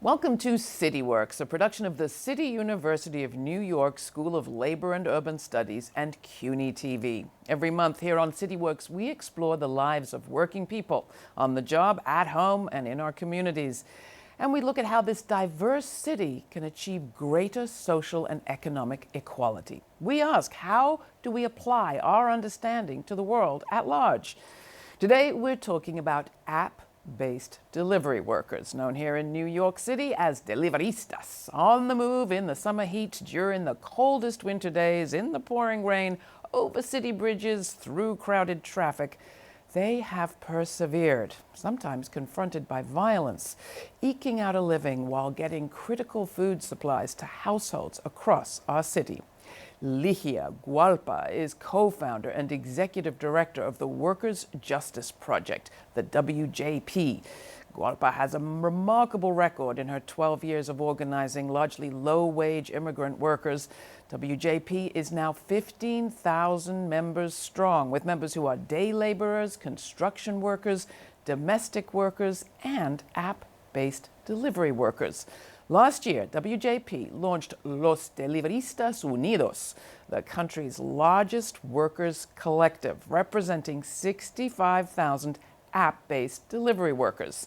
Welcome to CityWorks, a production of the City University of New York School of Labor and Urban Studies and CUNY TV. Every month here on CityWorks, we explore the lives of working people on the job, at home, and in our communities. And we look at how this diverse city can achieve greater social and economic equality. We ask, how do we apply our understanding to the world at large? Today, we're talking about app-based delivery workers, known here in New York City as deliveristas, on the move in the summer heat, during the coldest winter days, in the pouring rain, over city bridges, through crowded traffic. They have persevered, sometimes confronted by violence, eking out a living while getting critical food supplies to households across our city. Ligia Gualpa is co-founder and executive director of the Workers' Justice Project, the WJP. Gualpa has a remarkable record in her 12 years of organizing largely low-wage immigrant workers. WJP is now 15,000 members strong, with members who are day laborers, construction workers, domestic workers, and app-based delivery workers. Last year, WJP launched Los Deliveristas Unidos, the country's largest workers' collective, representing 65,000 app-based delivery workers.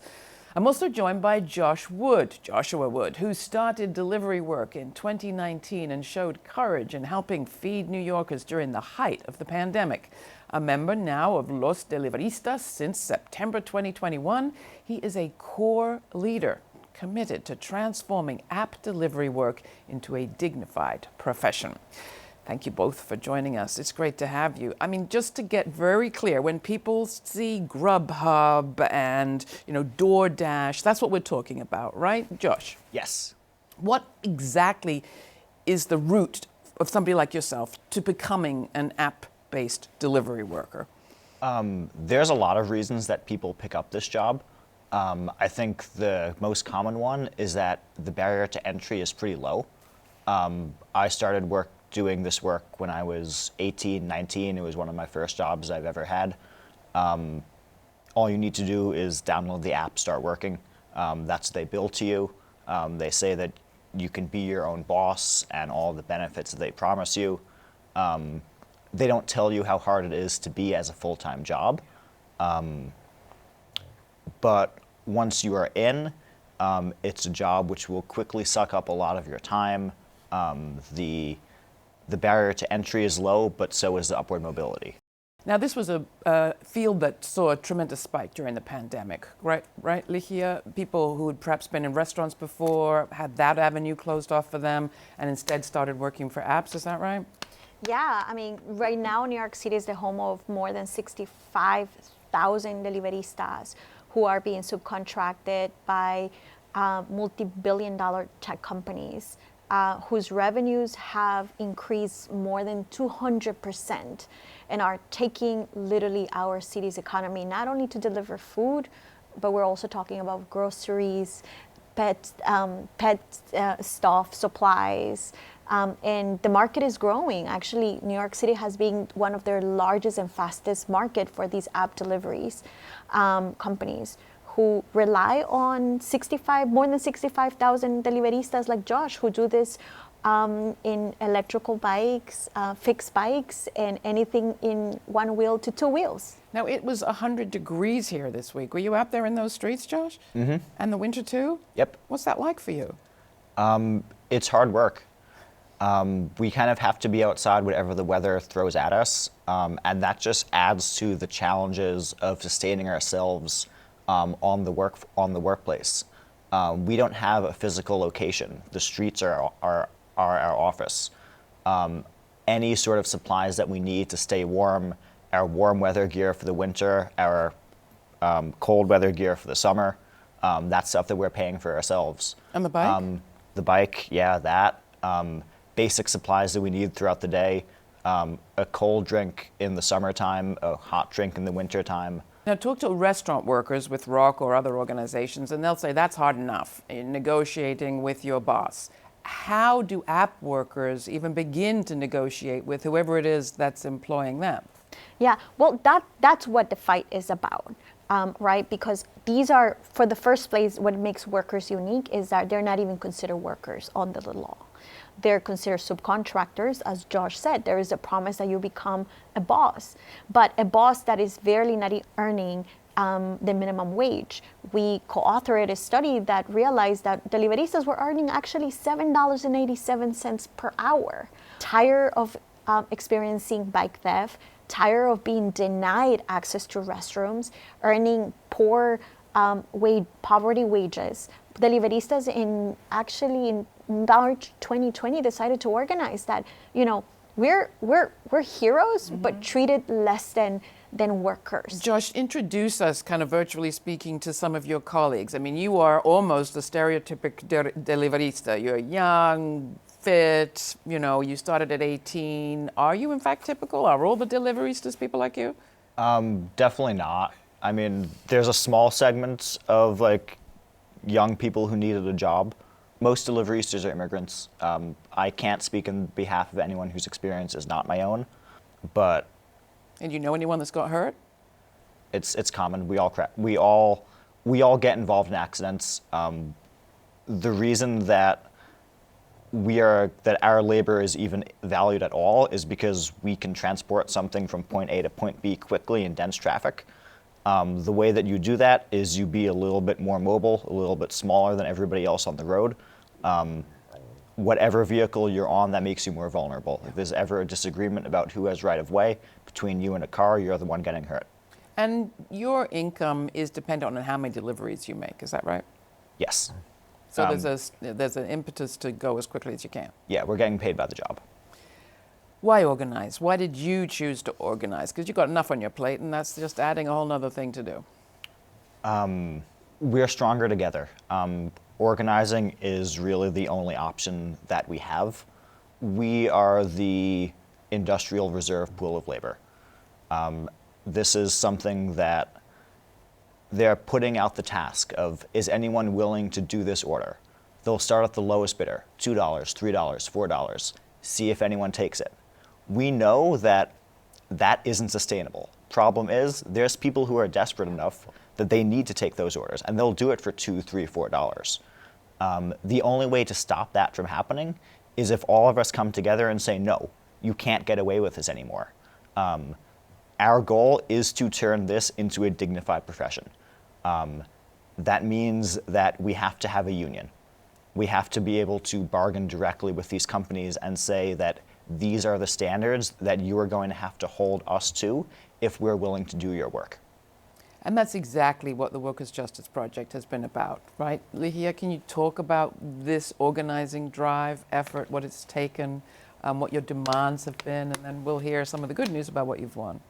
I'm also joined by Joshua Wood, who started delivery work in 2019 and showed courage in helping feed New Yorkers during the height of the pandemic. A member now of Los Deliveristas since September 2021, he is a core leader committed to transforming app delivery work into a dignified profession. Thank you both for joining us. It's great to have you. I mean, just to get very clear, when people see Grubhub and, DoorDash, that's what we're talking about, right? Josh? Yes. What exactly is the route of somebody like yourself to becoming an app-based delivery worker? There's a lot of reasons that people pick up this job. I think the most common one is that the barrier to entry is pretty low. I started doing this work when I was 18, 19. It was one of my first jobs I've ever had. All you need to do is download the app, start working. That's what they bill to you. They say that you can be your own boss and all the benefits that they promise you. They don't tell you how hard it is to be as a full-time job. But once you are in, it's a job which will quickly suck up a lot of your time. The barrier to entry is low, but so is the upward mobility. Now, this was a field that saw a tremendous spike during the pandemic, right, Ligia? People who had perhaps been in restaurants before had that avenue closed off for them and instead started working for apps, is that right? Yeah, I mean, right now New York City is the home of more than 65,000 deliveristas who are being subcontracted by multi-billion-dollar tech companies whose revenues have increased more than 200% and are taking literally our city's economy, not only to deliver food, but we're also talking about groceries, pet stuff, supplies, and the market is growing. Actually, New York City has been one of their largest and fastest market for these app deliveries companies who rely on more than 65,000 deliveristas like Josh, who do this in electrical bikes, fixed bikes, and anything in one wheel to two wheels. Now, it was 100 degrees here this week. Were you out there in those streets, Josh? Mm-hmm. And the winter too? Yep. What's that like for you? It's hard work. We kind of have to be outside whatever the weather throws at us, and that just adds to the challenges of sustaining ourselves on the workplace. We don't have a physical location. The streets are our office. Any sort of supplies that we need to stay warm, our warm weather gear for the winter, our cold weather gear for the summer, that's stuff that we're paying for ourselves. And the bike? The bike, yeah, that. Basic supplies that we need throughout the day, a cold drink in the summertime, a hot drink in the wintertime. Now, talk to restaurant workers with ROC or other organizations, and they'll say that's hard enough in negotiating with your boss. How do app workers even begin to negotiate with whoever it is that's employing them? Yeah, well, that's what the fight is about. right? Because these are, for the first place, what makes workers unique is that they're not even considered workers under the law. They're considered subcontractors. As Josh said, there is a promise that you become a boss, but a boss that is barely not earning the minimum wage. We co-authored a study that realized that deliveristas were earning actually $7.87 per hour. Tired of experiencing bike theft, tired of being denied access to restrooms, earning poor poverty wages. Deliveristas in March 2020 decided to organize that, we're heroes, but treated less than workers. Josh, introduce us, kind of virtually speaking, to some of your colleagues. I mean, you are almost a stereotypic deliverista. You're young, fit, you started at 18. Are you in fact typical? Are all the deliveristas people like you? Definitely not. I mean, there's a small segment of young people who needed a job. Most deliveristas are immigrants. I can't speak on behalf of anyone whose experience is not my own, but. And you know anyone that's got hurt? It's common. We all get involved in accidents. The reason that our labor is even valued at all is because we can transport something from point A to point B quickly in dense traffic. The way that you do that is you be a little bit more mobile, a little bit smaller than everybody else on the road. Whatever vehicle you're on, that makes you more vulnerable. If there's ever a disagreement about who has right of way between you and a car, you're the one getting hurt. And your income is dependent on how many deliveries you make, is that right? Yes. So there's an impetus to go as quickly as you can. Yeah, we're getting paid by the job. Why organize? Why did you choose to organize? Because you've got enough on your plate, and that's just adding a whole other thing to do. We're stronger together. Organizing is really the only option that we have. We are the industrial reserve pool of labor. This is something that they're putting out the task of, is anyone willing to do this order? They'll start at the lowest bidder, $2, $3, $4, see if anyone takes it. We know that that isn't sustainable. Problem is, there's people who are desperate enough that they need to take those orders, and they'll do it for $2, $3, $4. The only way to stop that from happening is if all of us come together and say, no, you can't get away with this anymore. Our goal is to turn this into a dignified profession. That means that we have to have a union. We have to be able to bargain directly with these companies and say that these are the standards that you are going to have to hold us to if we're willing to do your work. And that's exactly what the Workers' Justice Project has been about, right? Ligia, can you talk about this organizing drive, effort, what it's taken, what your demands have been, and then we'll hear some of the good news about what you've won.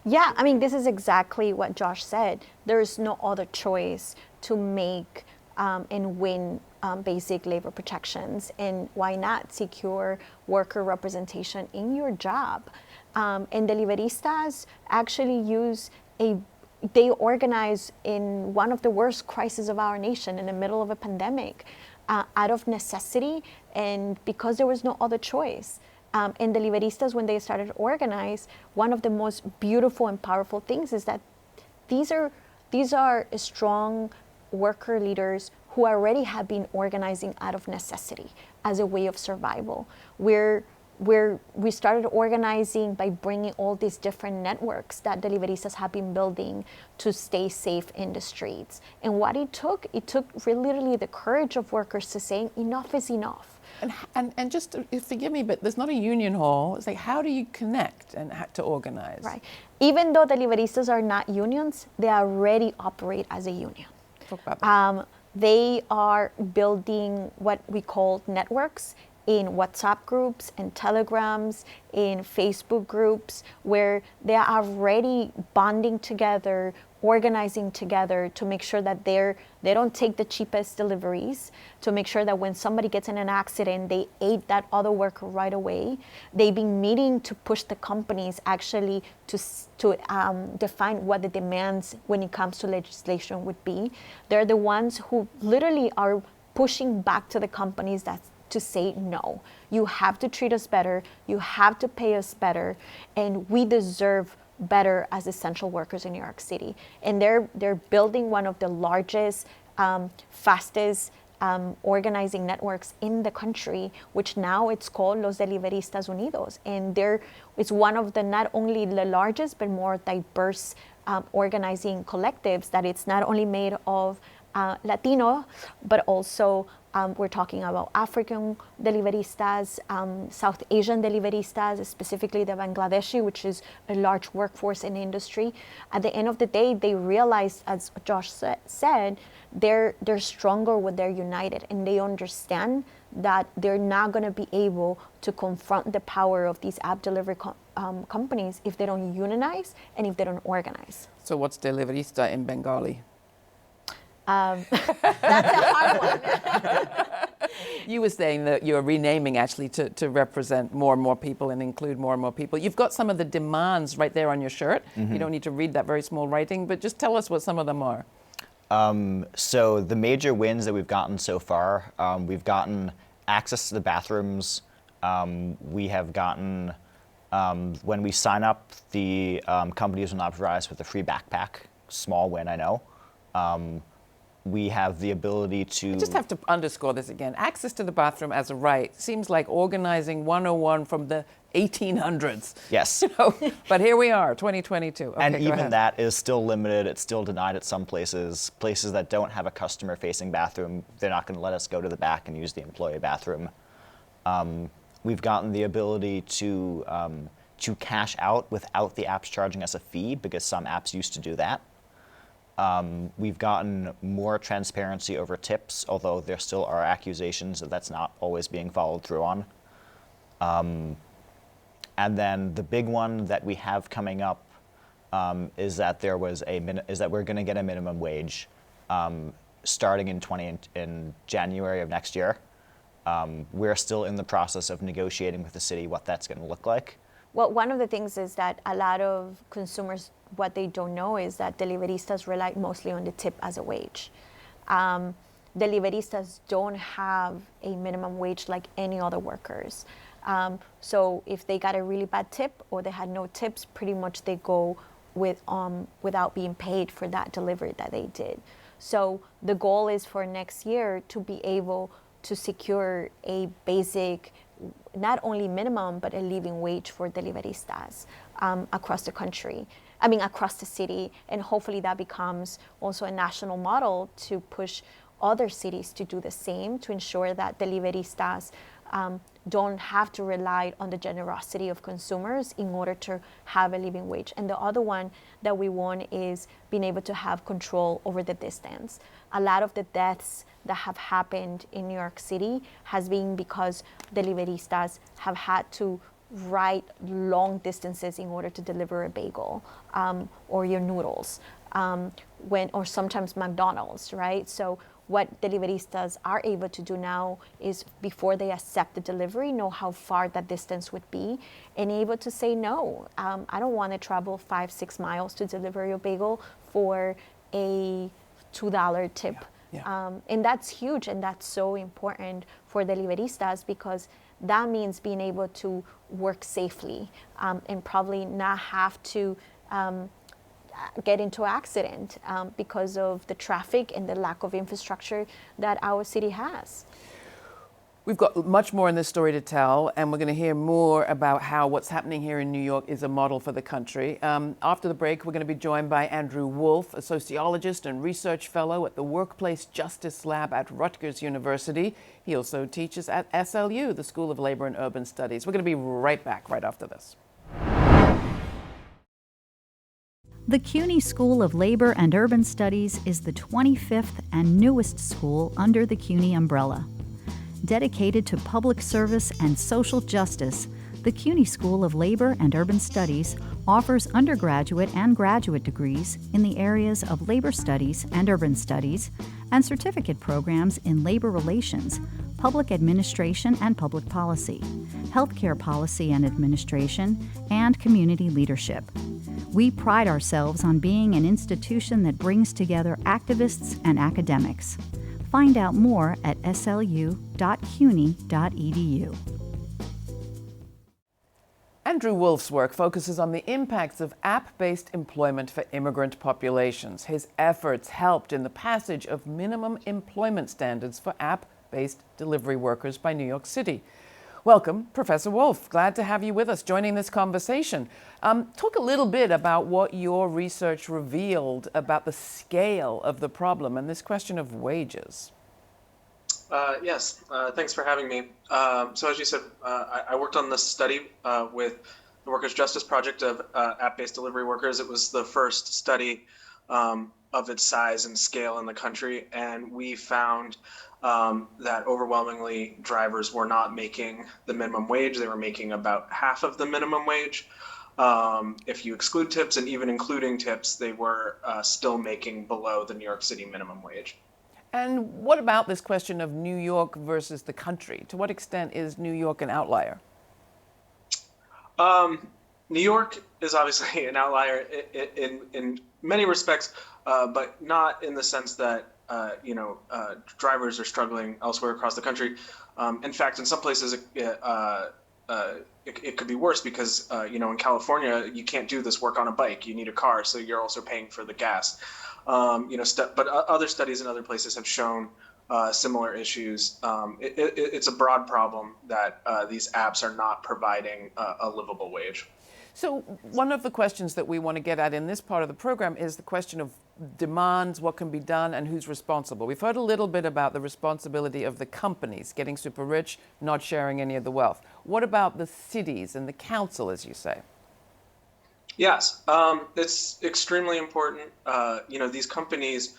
Yeah, I mean, this is exactly what Josh said. There is no other choice to make and win basic labor protections. And why not secure worker representation in your job? And deliveristas actually they organize in one of the worst crises of our nation in the middle of a pandemic out of necessity and because there was no other choice. And deliveristas, when they started to organize, one of the most beautiful and powerful things is that these are strong worker leaders who already have been organizing out of necessity as a way of survival. We started organizing by bringing all these different networks that deliveristas have been building to stay safe in the streets. And what it took literally the courage of workers to say enough is enough. And just forgive me, but there's not a union hall. It's like, how do you connect and to organize? Right. Even though deliveristas are not unions, they already operate as a union. Talk about that. They are building what we call networks in WhatsApp groups and Telegrams, in Facebook groups, where they are already bonding together, organizing together to make sure that they don't take the cheapest deliveries, to make sure that when somebody gets in an accident, they aid that other worker right away. They've been meeting to push the companies actually to define what the demands when it comes to legislation would be. They're the ones who literally are pushing back to the companies to say, no, you have to treat us better, you have to pay us better, and we deserve better as essential workers in New York City. And they're building one of the largest, fastest organizing networks in the country, which now it's called Los Deliveristas Unidos. And it's one of the not only the largest but more diverse organizing collectives, that it's not only made of Latino, but also we're talking about African deliveristas, South Asian deliveristas, specifically the Bangladeshi, which is a large workforce in the industry. At the end of the day, they realized, as Josh said, they're stronger when they're united, and they understand that they're not going to be able to confront the power of these app delivery companies if they don't unionize and if they don't organize. So what's deliverista in Bengali? That's a hard one. You were saying that you're renaming actually to represent more and more people and include more and more people. You've got some of the demands right there on your shirt. You don't need to read that very small writing, but just tell us what some of them are. So the major wins that we've gotten so far, we've gotten access to the bathrooms. We have gotten, when we sign up, the companies will not provide us with a free backpack. Small win, I know. We have the ability to... I just have to underscore this again. Access to the bathroom as a right seems like organizing 101 from the 1800s. Yes. You know, but here we are, 2022. Okay, and go even ahead. that is still limited. It's still denied at some places. Places that don't have a customer-facing bathroom, they're not going to let us go to the back and use the employee bathroom. We've gotten the ability to cash out without the apps charging us a fee, because some apps used to do that. We've gotten more transparency over tips, although there still are accusations that that's not always being followed through on. And then the big one that we have coming up is that we're going to get a minimum wage starting in January of next year. We're still in the process of negotiating with the city what that's going to look like. Well, one of the things is that a lot of consumers, what they don't know is that deliveristas rely mostly on the tip as a wage. Deliveristas don't have a minimum wage like any other workers. So if they got a really bad tip or they had no tips, pretty much they go without being paid for that delivery that they did. So the goal is for next year to be able to secure a basic, not only minimum, but a living wage for deliveristas across the country. Across the city, and hopefully that becomes also a national model to push other cities to do the same, to ensure that deliveristas don't have to rely on the generosity of consumers in order to have a living wage. And the other one that we want is being able to have control over the distance. A lot of the deaths that have happened in New York City has been because deliveristas have had to ride long distances in order to deliver a bagel or your noodles, or sometimes McDonald's, right? So what deliveristas are able to do now is, before they accept the delivery, know how far that distance would be and able to say no. I don't want to travel 5-6 miles to deliver your bagel for a $2 tip. Yeah. And that's huge, and that's so important for deliveristas, because that means being able to work safely and probably not have to get into accident because of the traffic and the lack of infrastructure that our city has. We've got much more in this story to tell, and we're going to hear more about how what's happening here in New York is a model for the country. After the break, we're going to be joined by Andrew Wolf, a sociologist and research fellow at the Workplace Justice Lab at Rutgers University. He also teaches at SLU, the School of Labor and Urban Studies. We're going to be right back right after this. The CUNY School of Labor and Urban Studies is the 25th and newest school under the CUNY umbrella. Dedicated to public service and social justice, the CUNY School of Labor and Urban Studies offers undergraduate and graduate degrees in the areas of labor studies and urban studies, and certificate programs in labor relations, public administration and public policy, healthcare policy and administration, and community leadership. We pride ourselves on being an institution that brings together activists and academics. Find out more at slu.cuny.edu. And Andrew Wolf's work focuses on the impacts of app-based employment for immigrant populations. His efforts helped in the passage of minimum employment standards for app-based delivery workers by New York City. Welcome, Professor Wolf. Glad to have you with us joining this conversation. Talk a little bit about what your research revealed about the scale of the problem and this question of wages. Yes, thanks for having me. So as you said, I worked on this study with the Workers' Justice Project of app-based delivery workers. It was the first study of its size and scale in the country, and we found that overwhelmingly drivers were not making the minimum wage. They were making about half of the minimum wage. If you exclude tips, and even including tips, they were still making below the New York City minimum wage. And what about this question of New York versus the country? To what extent is New York an outlier? New York is obviously an outlier in many respects, but not in the sense that drivers are struggling elsewhere across the country. In fact, in some places, it could be worse because in California you can't do this work on a bike. You need a car, so you're also paying for the gas. But other studies in other places have shown similar issues. It's a broad problem that these apps are not providing a livable wage. So one of the questions that we want to get at in this part of the program is the question of demands, what can be done, and who's responsible. We've heard a little bit about the responsibility of the companies getting super rich, not sharing any of the wealth. What about the cities and the council, as you say? Yes, it's extremely important. These companies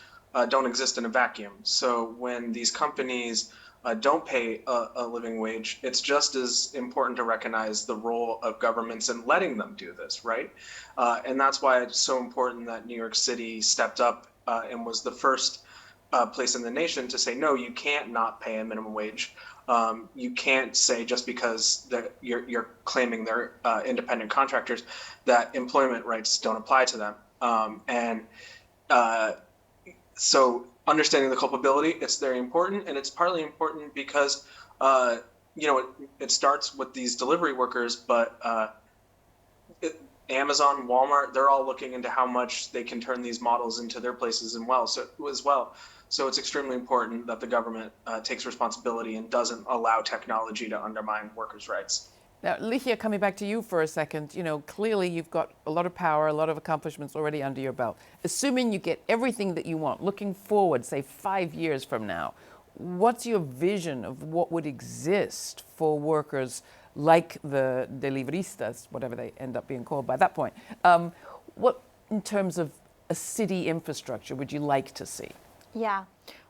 don't exist in a vacuum. So when these companies don't pay a living wage, it's just as important to recognize the role of governments in letting them do this, right? And that's why it's so important that New York City stepped up and was the first place in the nation to say, no, you can't not pay a minimum wage. You can't say just because you're claiming they're independent contractors that employment rights don't apply to them. So understanding the culpability, it's very important, and it's partly important because it starts with these delivery workers, but Amazon, Walmart, they're all looking into how much they can turn these models into their places as well. So it's extremely important that the government takes responsibility and doesn't allow technology to undermine workers' rights. Now, Ligia, coming back to you for a second, clearly you've got a lot of power, a lot of accomplishments already under your belt. Assuming you get everything that you want, looking forward, say 5 years from now, what's your vision of what would exist for workers like the deliveristas, whatever they end up being called by that point? What, in terms of a city infrastructure, would you like to see? Yeah.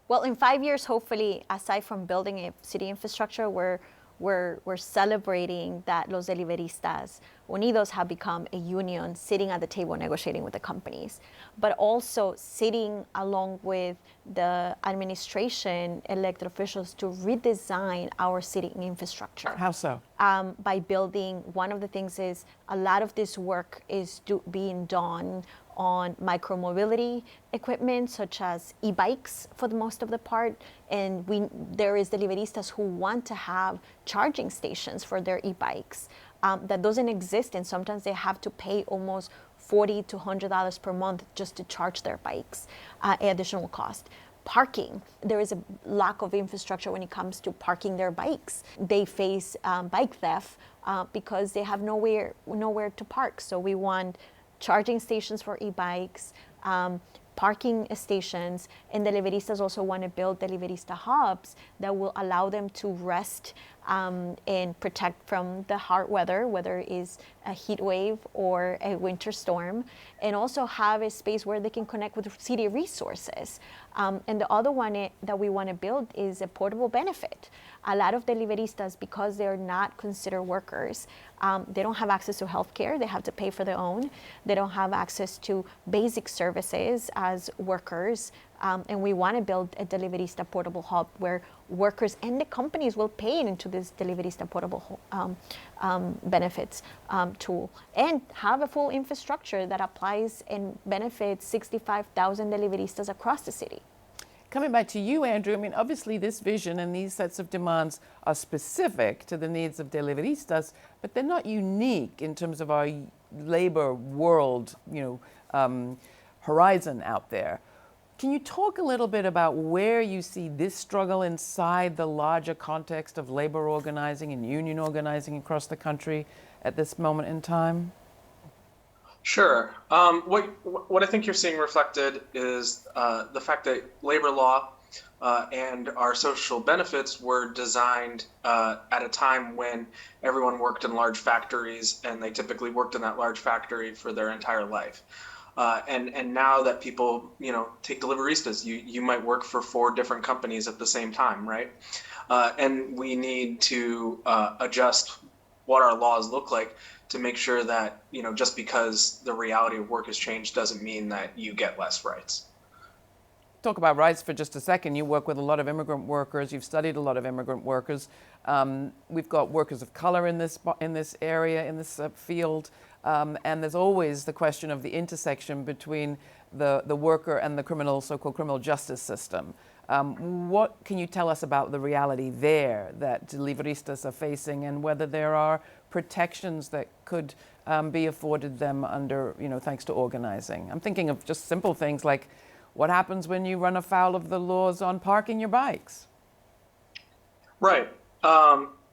Well, in 5 years, hopefully, aside from building a city infrastructure, we're celebrating that Los Deliveristas Unidos have become a union sitting at the table negotiating with the companies, but also sitting along with the administration, elected officials to redesign our city infrastructure. How so? By building, one of the things is a lot of this work is being done on micromobility equipment, such as e-bikes for the most of the part. And there is deliveristas who want to have charging stations for their e-bikes. That doesn't exist, and sometimes they have to pay almost $40 to $100 per month just to charge their bikes, additional cost. Parking, there is a lack of infrastructure when it comes to parking their bikes. They face bike theft because they have nowhere to park. So we want charging stations for e-bikes, parking stations, and deliveristas also want to build deliverista hubs that will allow them to rest and protect from the hard weather, whether it is a heat wave or a winter storm, and also have a space where they can connect with city resources. And the other one that we want to build is a portable benefit. A lot of deliveristas, because they're not considered workers, they don't have access to health care. They have to pay for their own. They don't have access to basic services as workers. And we want to build a deliverista portable hub where workers and the companies will pay into this deliverista portable benefits tool, and have a full infrastructure that applies and benefits 65,000 deliveristas across the city. Coming back to you, Andrew, I mean, obviously this vision and these sets of demands are specific to the needs of deliveristas, but they're not unique in terms of our labor world, horizon out there. Can you talk a little bit about where you see this struggle inside the larger context of labor organizing and union organizing across the country at this moment in time? Sure. What I think you're seeing reflected is the fact that labor law and our social benefits were designed at a time when everyone worked in large factories, and they typically worked in that large factory for their entire life. And now that people, take deliveristas, you might work for 4 different companies at the same time, right? And we need to adjust what our laws look like to make sure that, just because the reality of work has changed doesn't mean that you get less rights. Talk about rights for just a second. You work with a lot of immigrant workers. You've studied a lot of immigrant workers. We've got workers of color in this area, in this field. And there's always the question of the intersection between the worker and the so-called criminal justice system. What can you tell us about the reality there that deliveristas are facing, and whether there are protections that could be afforded them under, thanks to organizing? I'm thinking of just simple things like what happens when you run afoul of the laws on parking your bikes? Right.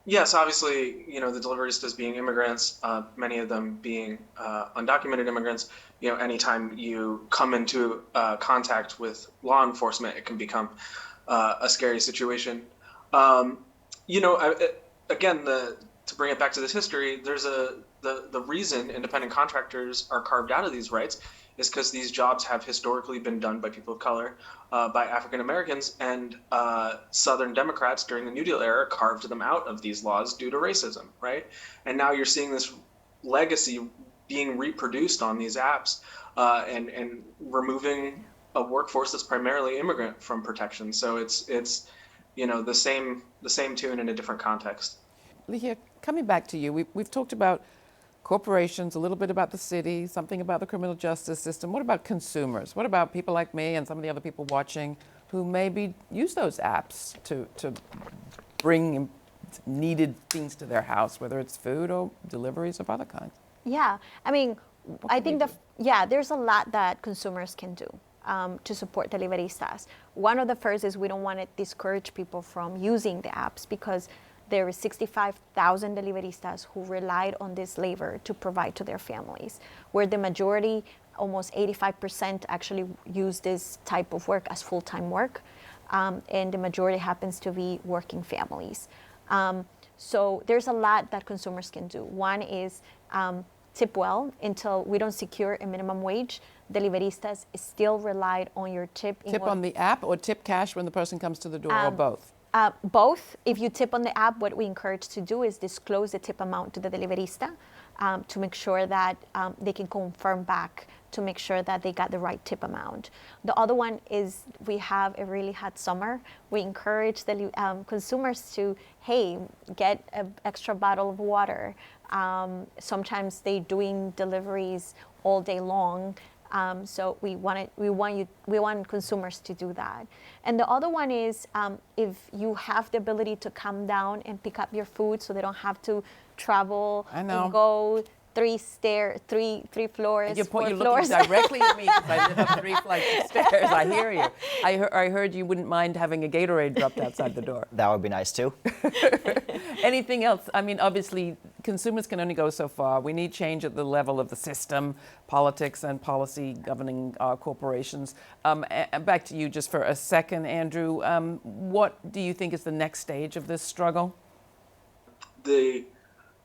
Yes, obviously, the deliveristas being immigrants, many of them being undocumented immigrants, anytime you come into contact with law enforcement, it can become a scary situation. Again, to bring it back to this history, there's the reason independent contractors are carved out of these rights is because these jobs have historically been done by people of color, by African Americans, and Southern Democrats during the New Deal era carved them out of these laws due to racism, right? And now you're seeing this legacy being reproduced on these apps and removing a workforce that's primarily immigrant from protection. So it's the same tune in a different context. Ligia, coming back to you, we've talked about corporations, a little bit about the city, something about the criminal justice system. What about consumers? What about people like me and some of the other people watching who maybe use those apps to bring needed things to their house, whether it's food or deliveries of other kinds? Yeah, I mean, I think there's a lot that consumers can do to support deliveristas. One of the first is we don't want to discourage people from using the apps, because there are 65,000 deliveristas who relied on this labor to provide to their families, where the majority, almost 85%, actually use this type of work as full-time work, and the majority happens to be working families. So there's a lot that consumers can do. One is tip well. Until we don't secure a minimum wage, deliveristas still relied on your tip. Tip on the app or tip cash when the person comes to the door, or both? Both. If you tip on the app, what we encourage to do is disclose the tip amount to the deliverista to make sure that they can confirm back to make sure that they got the right tip amount. The other one is we have a really hot summer. We encourage the consumers to, get an extra bottle of water. Sometimes they're doing deliveries all day long. So we want consumers to do that. And the other one is if you have the ability to come down and pick up your food, so they don't have to travel and go 3 floors. You're looking directly at me because I live up 3 flights of stairs. I hear you. I heard you wouldn't mind having a Gatorade dropped outside the door. That would be nice too. Anything else? I mean, obviously, consumers can only go so far. We need change at the level of the system, politics and policy governing our corporations. And back to you just for a second, Andrew. What do you think is the next stage of this struggle? The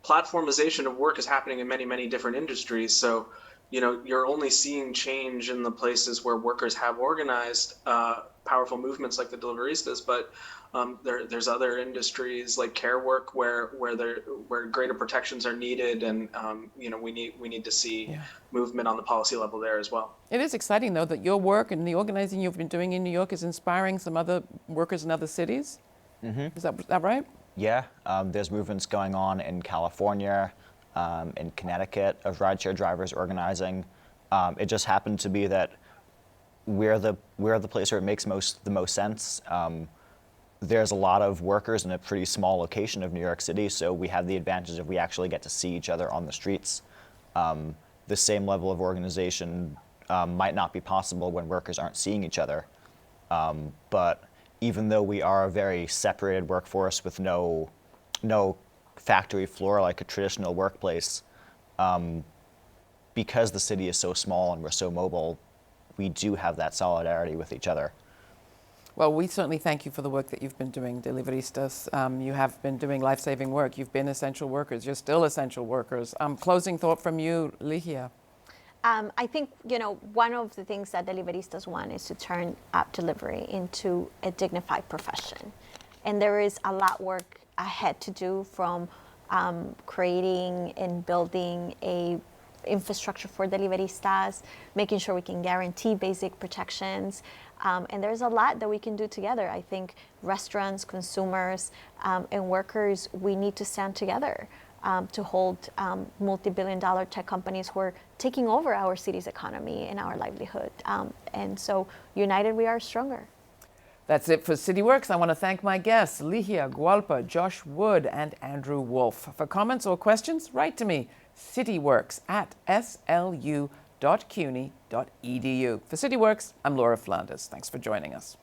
platformization of work is happening in many, many different industries. So, you're only seeing change in the places where workers have organized powerful movements like the deliveristas, but there's other industries like care work where greater protections are needed, and we need to see movement on the policy level there as well. It is exciting, though, that your work and the organizing you've been doing in New York is inspiring some other workers in other cities. Mm-hmm. Is that right? Yeah, there's movements going on in California, in Connecticut, of rideshare drivers organizing. It just happened to be that we're the place where it makes the most sense. There's a lot of workers in a pretty small location of New York City, so we have the advantage of we actually get to see each other on the streets. The same level of organization might not be possible when workers aren't seeing each other. But even though we are a very separated workforce with no factory floor like a traditional workplace, because the city is so small and we're so mobile, we do have that solidarity with each other. Well, we certainly thank you for the work that you've been doing, Deliveristas. You have been doing life-saving work. You've been essential workers. You're still essential workers. Closing thought from you, Ligia. I think, one of the things that Deliveristas want is to turn app delivery into a dignified profession. And there is a lot of work ahead to do, from creating and building a infrastructure for Deliveristas, making sure we can guarantee basic protections. And there's a lot that we can do together. I think restaurants, consumers, and workers, we need to stand together to hold multi-billion-dollar tech companies who are taking over our city's economy and our livelihood. And so, united, we are stronger. That's it for CityWorks. I want to thank my guests, Ligia Gualpa, Josh Wood, and Andrew Wolf. For comments or questions, write to me, cityworks@slu.cuny.edu. For CityWorks, I'm Laura Flanders. Thanks for joining us.